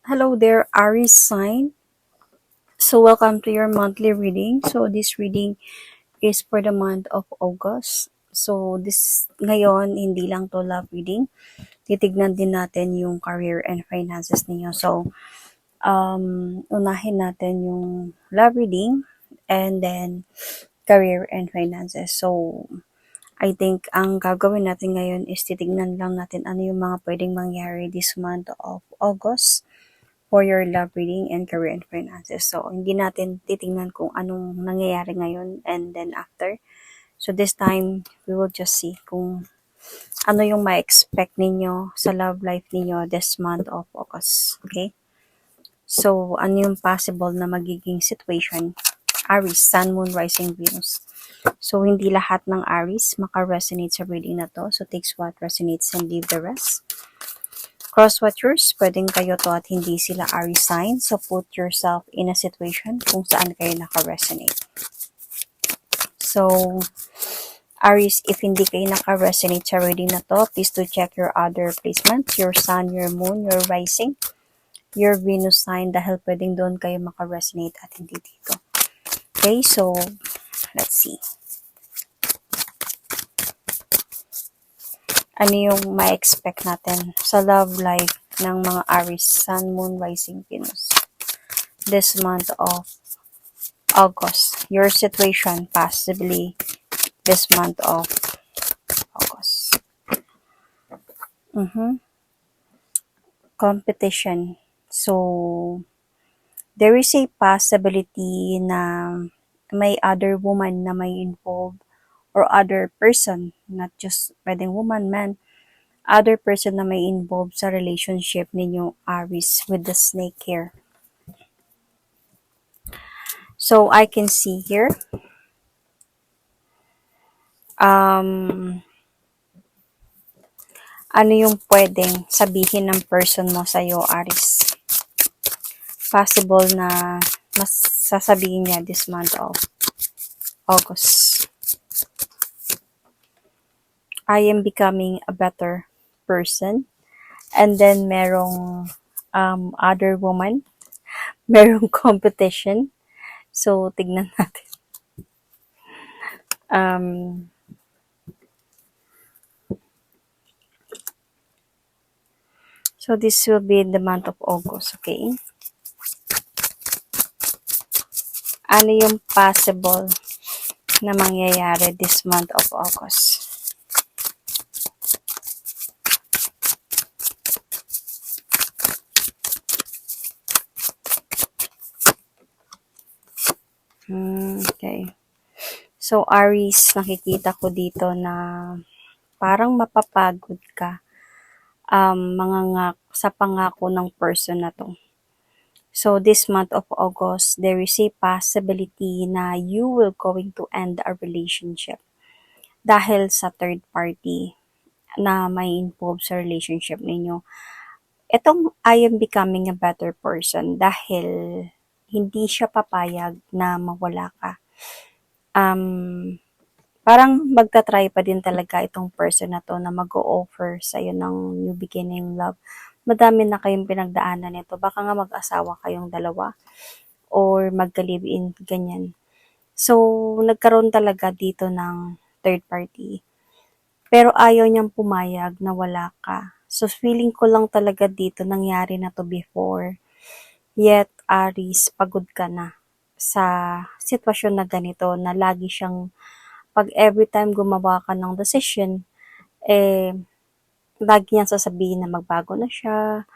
Hello there, Aries sign. So welcome to your monthly reading. So this reading is for the month of August. So this ngayon, hindi lang to love reading. Titignan din natin yung career and finances ninyo. So unahin natin yung love reading and then career and finances. So I think ang gagawin natin ngayon is titignan lang natin ano yung mga pwedeng mangyari this month of August for your love reading and career and finances. So, hindi natin titingnan kung anong nangyayari ngayon and then after. So, this time, we will just see kung ano yung ma-expect ninyo sa love life ninyo this month of August. Okay? So, ano yung possible na magiging situation? Aries, Sun, Moon, Rising, Venus. So, hindi lahat ng Aries maka-resonate sa reading na to. So, takes what resonates and leave the rest. Cross-watchers, pwedeng kayo to at hindi sila Aries sign. So, put yourself in a situation kung saan kayo naka-resonate. So, Aries, if hindi kayo naka-resonate sa reading na to, please do check your other placements, your Sun, your Moon, your Rising, your Venus sign, dahil pwedeng doon kayo maka-resonate at hindi dito. Okay, so, let's see. Ano yung ma-expect natin sa love life ng mga Aries, Sun, Moon, Rising, Venus this month of August? Your situation possibly this month of August. Competition. So, there is a possibility na may other woman na may involved or other person, not just pwedeng woman, man, other person na may involved sa relationship ninyo, Aries, with the snake here. So, I can see here, ano yung pwedeng sabihin ng person mo sa'yo, Aries? Possible na mas sasabihin niya this month of August. I am becoming a better person. And then, merong other woman. Merong competition. So, tignan natin. So, this will be in the month of August, okay? Ano yung possible na mangyayari this month of August? Okay. So, Aries, nakikita ko dito na parang mapapagod ka sa pangako ng person na to. So, this month of August, there is a possibility na you will going to end a relationship dahil sa third party na may involved sa relationship ninyo. Itong I am becoming a better person dahil hindi siya papayag na mawala ka. Parang magta-try pa din talaga itong person na to na mag-o-offer sa'yo ng new beginning love. Madami na kayong pinagdaanan nito. Baka nga mag-asawa kayong dalawa or magka-live-in, ganyan. So, nagkaroon talaga dito ng third party. Pero ayaw niyang pumayag na wala ka. So, feeling ko lang talaga dito nangyari na to before. Yet, Aries, pagod ka na sa sitwasyon na ganito na lagi siyang pag every time gumawa ka ng decision, lagi niyang sasabihin na magbago na siya,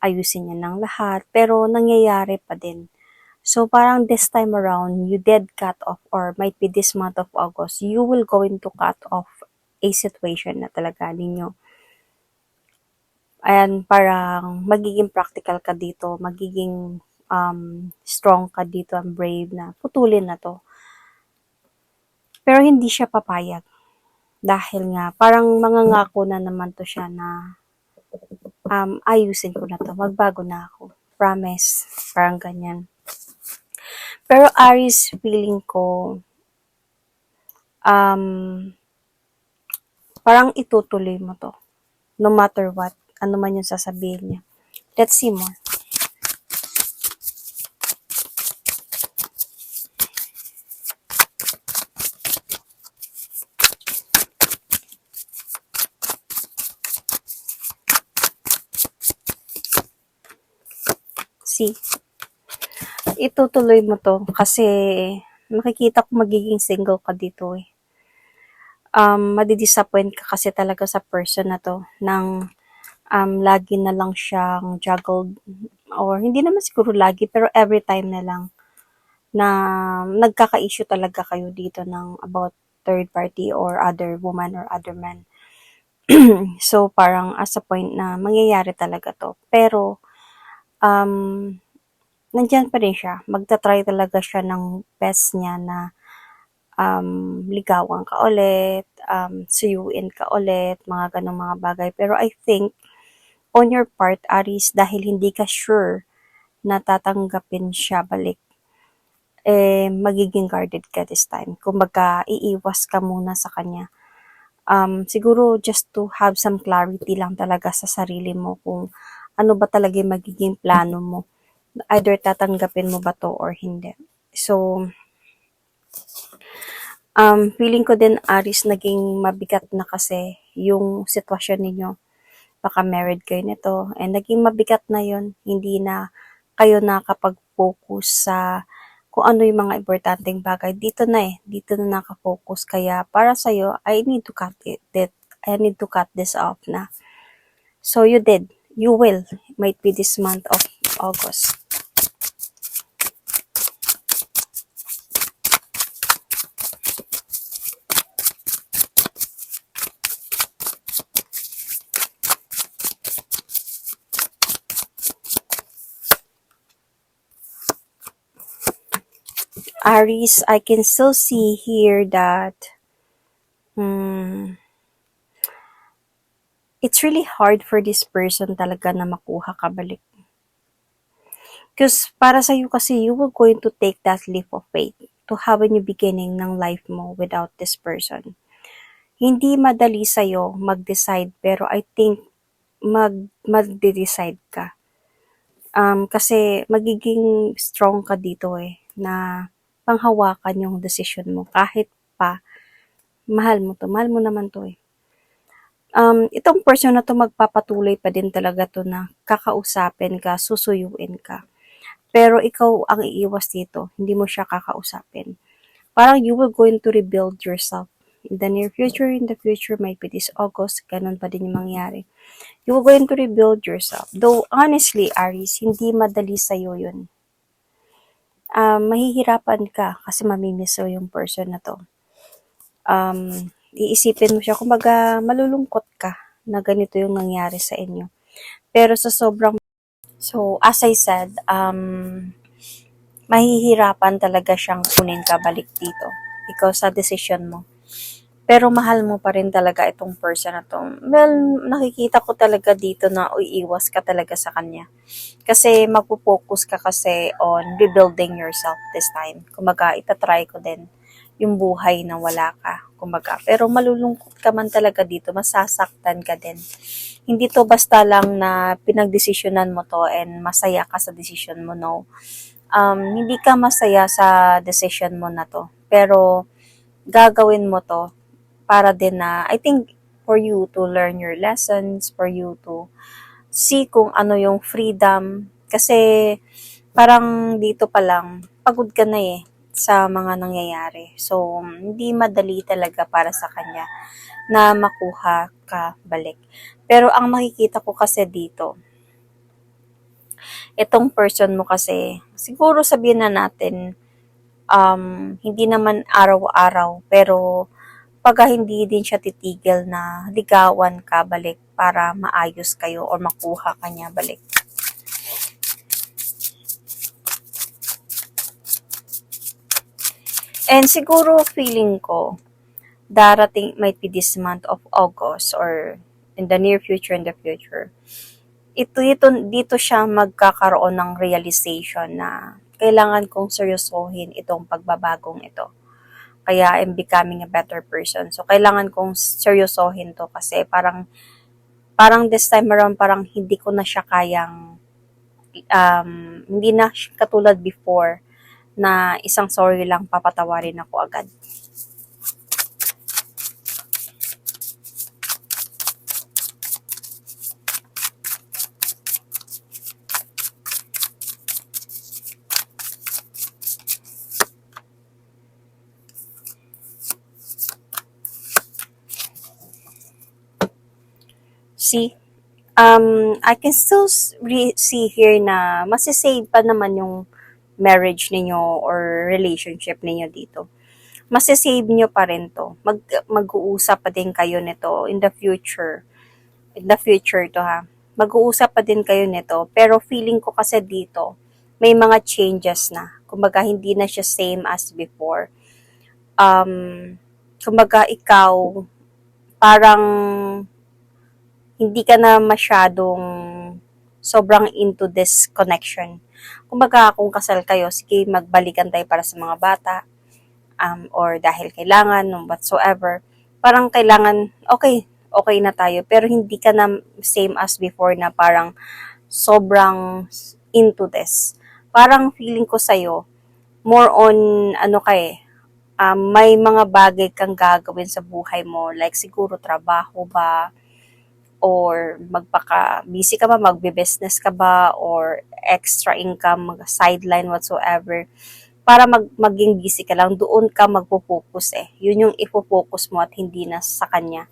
ayusin niya ng lahat, pero nangyayari pa din. So, parang this time around, you did cut off, or might be this month of August, you will going to cut off a situation na talaga ninyo. Ayan, parang magiging practical ka dito, magiging strong ka dito, and brave na putulin na to. Pero hindi siya papayag. Dahil nga, parang mangangako na naman to siya na ayusin ko na to, magbago na ako. Promise, parang ganyan. Pero Aries, feeling ko, parang itutuloy mo to. No matter what, ano man yung sasabihin niya. Let's see more. See, itutuloy mo to kasi makikita ko magiging single ka dito eh. Madidisappoint ka kasi talaga sa person na to nang lagi na lang siyang juggled or hindi naman siguro lagi pero every time na lang na nagkaka-issue talaga kayo dito ng about third party or other woman or other man. So, parang as a point na mangyayari talaga to. Pero, um, nandyan pa rin siya. Magta-try talaga siya ng best niya na ligawan ka ulit, suyuin ka ulit, mga ganong mga bagay. Pero I think, on your part, Aris, dahil hindi ka sure na tatanggapin siya balik, magiging guarded ka this time. Kumbaga, iiwas ka muna sa kanya. Siguro just to have some clarity lang talaga sa sarili mo kung ano ba talaga yung magiging plano mo. Either tatanggapin mo ba to or hindi. So, feeling ko din, Aris, naging mabigat na kasi yung sitwasyon ninyo. Baka married kayo nito. And naging mabigat na yon. Hindi na kayo nakapag-focus sa kung ano yung mga importanteng bagay. Dito na eh. Dito na nakafocus. Kaya para sa'yo, I need to cut it. I need to cut this off na. So you did. You will. Might be this month of August. Aries, I can still see here that it's really hard for this person talaga na makuha ka balik. Because para sa'yo kasi, you were going to take that leap of faith to have a new beginning ng life mo without this person. Hindi madali sa'yo mag-decide, pero I think mag-decide ka. Kasi magiging strong ka dito eh, na panghawakan yung decision mo. Kahit pa, mahal mo naman to eh. Itong person na to magpapatuloy pa din talaga to na kakausapin ka, susuyuin ka. Pero ikaw ang iiwas dito, hindi mo siya kakausapin. Parang you will going to rebuild yourself in the near future, might be this August, ganun pa din yung mangyari. You will going to rebuild yourself. Though, honestly, Aries, hindi madali sa'yo yun. Mahihirapan ka kasi mamimiss mo yung person na to. Iisipin mo siya, kumbaga malulungkot ka na ganito yung nangyari sa inyo. Pero sa sobrang, so as I said, mahihirapan talaga siyang kunin ka balik dito because sa decision mo. Pero mahal mo pa rin talaga itong person na to. Well, nakikita ko talaga dito na iiwas ka talaga sa kanya. Kasi magpo-focus ka kasi on rebuilding yourself this time. Kumbaga, itatry ko din yung buhay na wala ka. Kumbaga, pero malulungkot ka man talaga dito, masasaktan ka din. Hindi to basta lang na pinagdesisyonan mo to and masaya ka sa decision mo, no. Hindi ka masaya sa decision mo na to. Pero, gagawin mo to para din na, I think, for you to learn your lessons, for you to see kung ano yung freedom. Kasi, parang dito pa lang, pagod ka na eh sa mga nangyayari. So, hindi madali talaga para sa kanya na makuha ka balik. Pero ang makikita ko kasi dito, itong person mo kasi, siguro sabihin na natin, hindi naman araw-araw, pero pagka hindi din siya titigil na ligawan ka balik para maayos kayo or makuha ka niya balik. And siguro feeling ko, darating might be this month of August or in the near future, dito siya magkakaroon ng realization na kailangan kong seryosohin itong pagbabagong ito. Kaya I'm becoming a better person. So, kailangan kong seryosohin to kasi parang this time around, parang hindi ko na siya kayang, hindi na katulad before na isang sorry lang papatawarin ako agad. see, I can still see here na masisave pa naman yung marriage ninyo or relationship ninyo dito. Masisave nyo pa rin to. Mag-uusap pa din kayo nito in the future. In the future to ha. Mag-uusap pa din kayo nito. Pero feeling ko kasi dito, may mga changes na. Kumbaga, hindi na siya same as before. Kumbaga, ikaw, parang hindi ka na masyadong sobrang into this connection. Kumbaga, kung kasal kayo, sige, magbalikan tayo para sa mga bata, or dahil kailangan, whatsoever. Parang kailangan, okay na tayo, pero hindi ka na same as before na parang sobrang into this. Parang feeling ko sa'yo, more on, may mga bagay kang gagawin sa buhay mo, like siguro trabaho ba, or magpaka-busy ka ba, magbe-business ka ba, or extra income, sideline whatsoever, para maging busy ka lang, doon ka magpo-focus Yun yung ipo-focus mo at hindi na sa kanya.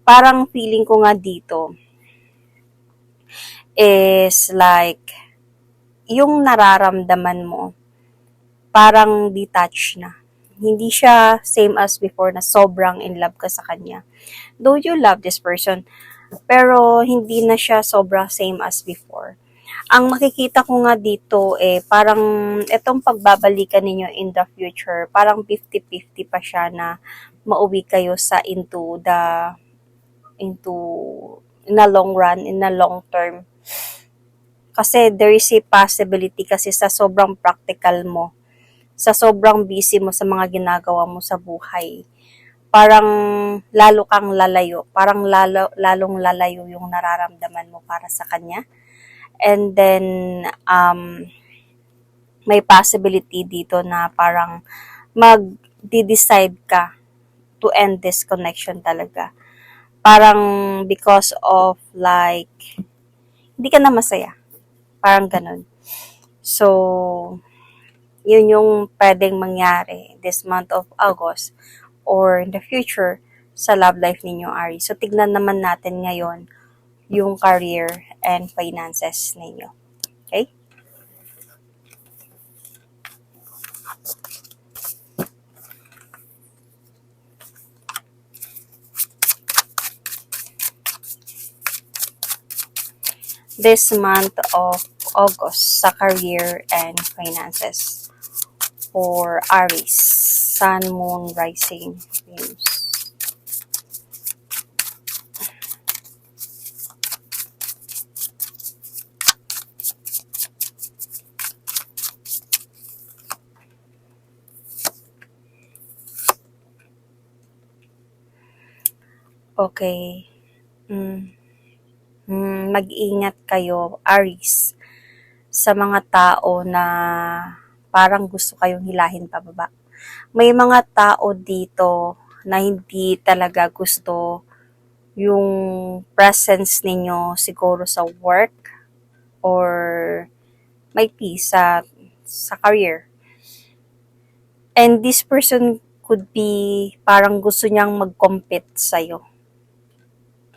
Parang feeling ko nga dito is like, yung nararamdaman mo, parang detached na. Hindi siya same as before na sobrang in love ka sa kanya. Though you love this person, pero hindi na siya sobrang same as before. Ang makikita ko nga dito parang itong pagbabalikan ninyo in the future, parang 50-50 pa siya na mauwi kayo sa into in a long run, in a long term. Kasi there is a possibility kasi sa sobrang practical mo, sa sobrang busy mo sa mga ginagawa mo sa buhay, parang lalo kang lalayo, parang lalong lalayo yung nararamdaman mo para sa kanya. And then, may possibility dito na parang mag-decide ka to end this connection talaga. Parang because of like, hindi ka na masaya. Parang ganun. So, yun yung pwedeng mangyari this month of August or in the future sa love life ninyo, Aries. So, tignan naman natin ngayon yung career and finances ninyo. Okay? This month of August sa career and finances for Aries, Sun, Moon, Rising, Venus. Okay. Mag-ingat kayo, Aries, sa mga tao na parang gusto kayong hilahin pababa. May mga tao dito na hindi talaga gusto yung presence ninyo siguro sa work or may peace sa career. And this person could be parang gusto niyang mag-compete sa'yo.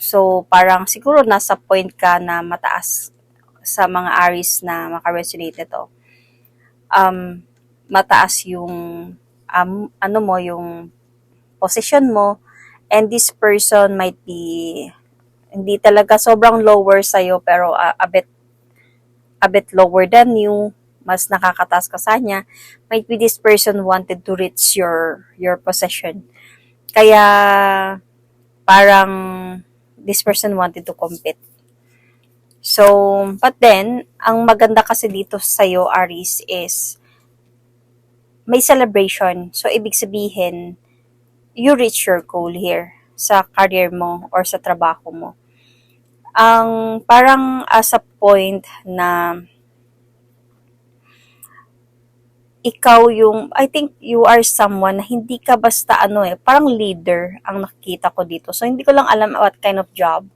So, parang siguro nasa point ka na mataas sa mga Aries na makaresonate nito. Mataas yung yung position mo, and this person might be hindi talaga sobrang lower sa'yo, pero a bit lower than you, mas nakakataas ka sa kanya. Might be this person wanted to reach your position. Kaya, parang this person wanted to compete. So, but then, ang maganda kasi dito sa'yo, Aries, is may celebration. So, ibig sabihin, you reach your goal here sa career mo or sa trabaho mo. Ang parang as a point na ikaw yung, I think you are someone na hindi ka basta parang leader ang nakikita ko dito. So, hindi ko lang alam what kind of job.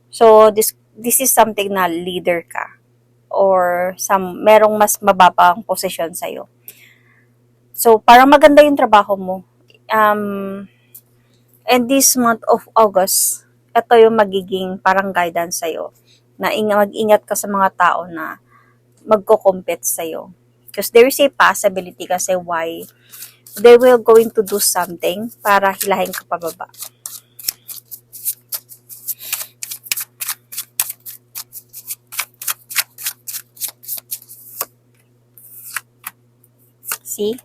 So, this is something na leader ka or merong mas mababang posisyon sa'yo. So, parang maganda yung trabaho mo. And this month of August, ito yung magiging parang guidance sa'yo na mag-ingat ka sa mga tao na magko-compete sa'yo. Because there is a possibility kasi why they will going to do something para hilahin ka pababa. See?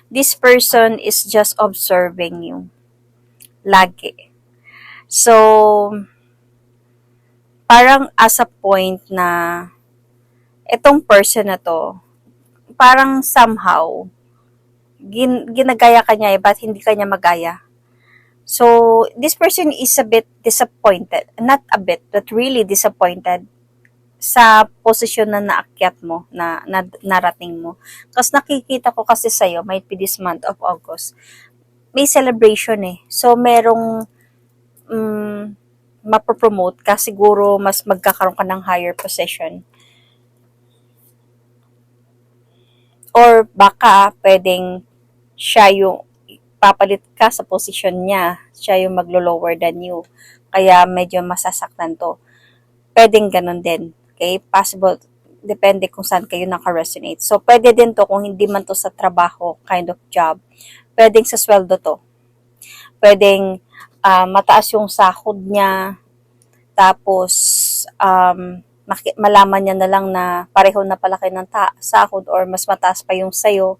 This person is just observing you. Lagi. So, parang as a point na itong person na to, parang somehow, ginagaya ka niya ba't hindi ka niya magaya? So, this person is a bit disappointed. Not a bit, but really disappointed sa posisyon na naakyat mo, na narating mo. Kasi nakikita ko kasi sa'yo, might be this month of August, may celebration eh. So, merong mapopromote ka, siguro mas magkakaroon ka ng higher position. Or baka pwedeng siya yung papalit ka sa posisyon niya, siya yung maglo-lower than you. Kaya medyo masasaktan to. Pwedeng ganun din. Okay? Possible. Depende kung saan kayo naka-resonate. So, pwede din to kung hindi man to sa trabaho kind of job. Pwedeng sa sweldo to. Pwedeng mataas yung sahod niya. Tapos, malaman niya na lang na pareho na pala kayo ng sahod or mas mataas pa yung sayo.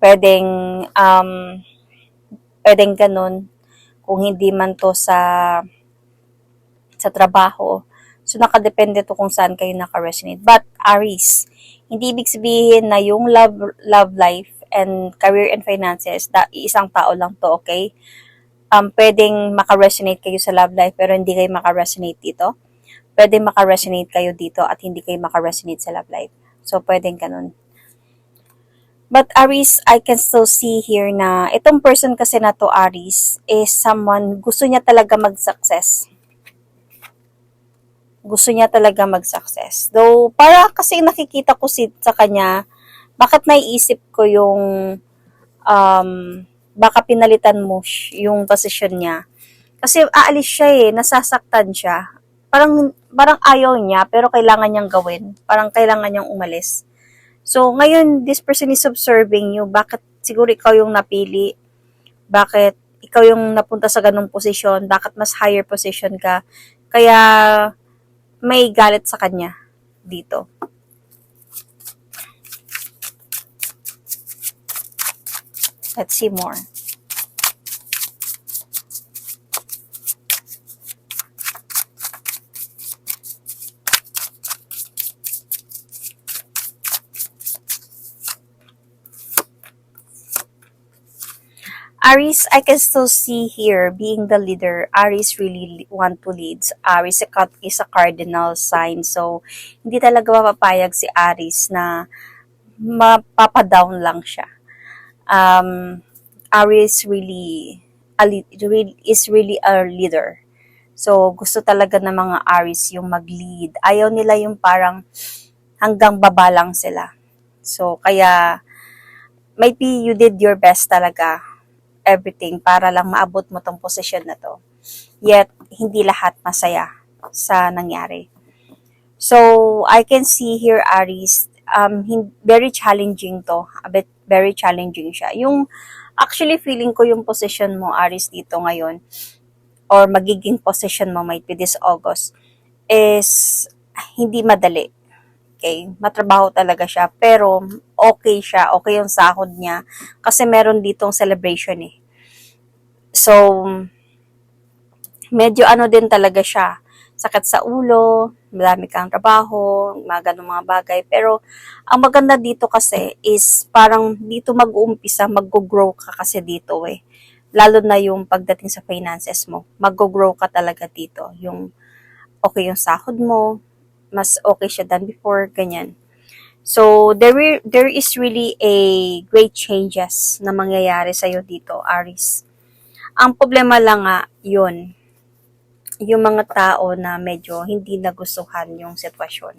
Pwedeng, pwedeng ganun. Kung hindi man to sa trabaho. So, nakadepende to kung saan kayo naka-resonate. But, Aries, hindi ibig sabihin na yung love life and career and finances, isang tao lang to, okay? Pwedeng maka-resonate kayo sa love life pero hindi kayo maka-resonate dito. Pwedeng maka-resonate kayo dito at hindi kayo maka-resonate sa love life. So, pwedeng ganun. But Aries, I can still see here na itong person kasi na to, Aries, is someone, gusto niya talaga mag-success. Gusto niya talaga mag-success. Though, para kasi nakikita ko sa kanya, bakit naiisip ko yung baka pinalitan mo yung position niya. Kasi aalis siya eh, nasasaktan siya. Parang ayaw niya, pero kailangan niyang gawin. Parang kailangan niyang umalis. So, ngayon, this person is observing you. Bakit siguro ikaw yung napili? Bakit ikaw yung napunta sa ganung posisyon? Bakit mas higher position ka? Kaya, may galit sa kanya dito. Let's see more. Aries, I can still see here being the leader. Aries really want to lead. Aries is a cardinal sign. So, hindi talaga mapapayag si Aries na mapapadown lang siya. Aries is really a leader. So, gusto talaga ng mga Aries yung mag-lead. Ayaw nila yung parang hanggang baba lang sila. So, kaya, maybe you did your best talaga, everything, para lang maabot mo tong posisyon na to. Yet, hindi lahat masaya sa nangyari. So, I can see here, Aries, very challenging to. A bit very challenging siya. Yung, actually, feeling ko yung position mo, Aries, dito ngayon, or magiging position mo, might be this August, is hindi madali. Okay? Matrabaho talaga siya. Pero, okay siya. Okay yung sahod niya. Kasi meron ditong celebration eh. So, medyo ano din talaga siya. Sakit sa ulo, madami kang trabaho, mga ganung mga bagay. Pero, ang maganda dito kasi is parang dito mag-uumpisa, mag-grow ka kasi dito eh. Lalo na yung pagdating sa finances mo. Mag-grow ka talaga dito. Yung okay yung sahod mo, mas okay siya than before, ganyan. So, there is really a great changes na mangyayari sa'yo dito, Aries. Ang problema lang nga, yun, yung mga tao na medyo hindi nagustuhan yung sitwasyon.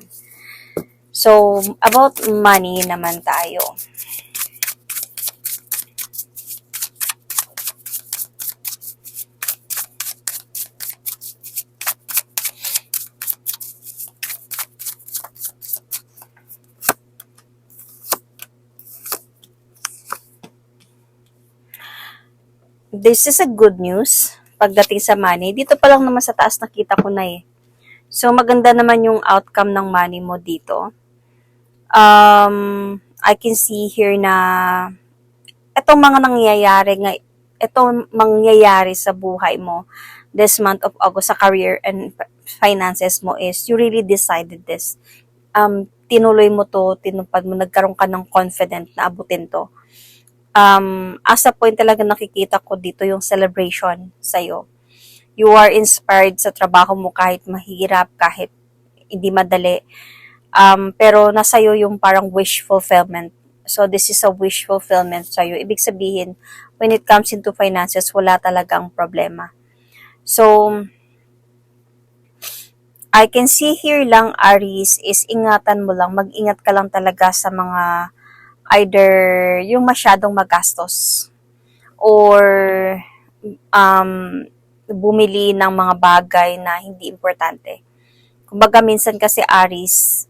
So, about money naman tayo. this is a good news pagdating sa money. Dito pa lang naman sa taas nakita ko na eh. So, maganda naman yung outcome ng money mo dito. I can see here na itong mga mangyayari sa buhay mo this month of August sa career and finances mo is you really decided this. Tinuloy mo to, tinupad mo, nagkaroon ka ng confident na abutin to. As a point talaga nakikita ko dito yung celebration sa'yo. You are inspired sa trabaho mo kahit mahirap, kahit hindi madali. Pero nasa'yo yung parang wish fulfillment. So, this is a wish fulfillment sa'yo. Ibig sabihin, when it comes into finances, wala talagang problema. So, I can see here lang, Aries, is ingatan mo lang, mag-ingat ka lang talaga sa mga either yung masyadong magastos or bumili ng mga bagay na hindi importante. Kumbaga minsan kasi Aries,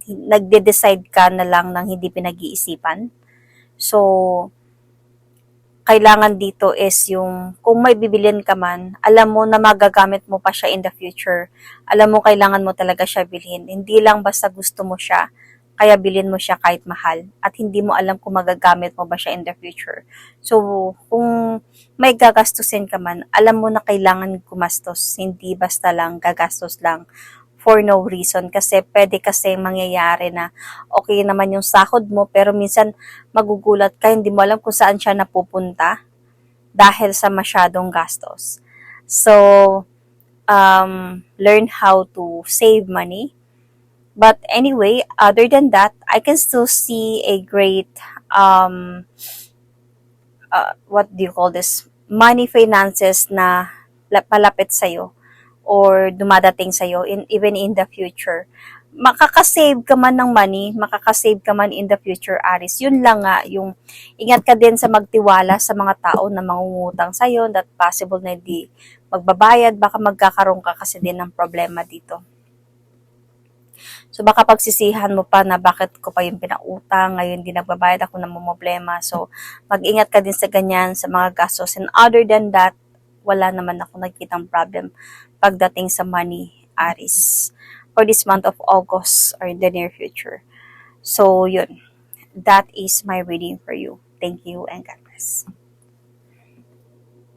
nagde-decide ka na lang ng hindi pinag-iisipan. So, kailangan dito is yung, kung may bibilin ka man, alam mo na magagamit mo pa siya in the future. Alam mo, kailangan mo talaga siya bilhin. Hindi lang basta gusto mo siya, kaya bilhin mo siya kahit mahal. At hindi mo alam kung magagamit mo ba siya in the future. So, kung may gagastusin ka man, alam mo na kailangan gumastos. Hindi basta lang gagastos lang for no reason. Kasi pwede kasi mangyayari na okay naman yung sahod mo, pero minsan magugulat ka, hindi mo alam kung saan siya napupunta dahil sa masyadong gastos. So, learn how to save money. But anyway, other than that, I can still see a great, what do you call this, money finances na palapit sa'yo or dumadating sa'yo even in the future. Makakasave ka man ng money, makakasave ka man in the future, Aris. Yun lang nga, yung ingat ka din sa magtiwala sa mga tao na mangungutang sa'yo, that possible na hindi magbabayad, baka magkakaroon ka kasi din ng problema dito. So, baka pagsisihan mo pa na bakit ko pa yung pinautang, ngayon di nagbabayad ako ng problema. So, mag-ingat ka din sa ganyan, sa mga gastos. And other than that, wala naman ako nakikitang problem pagdating sa money, Aris, for this month of August or in the near future. So, yun. That is my reading for you. Thank you and God bless.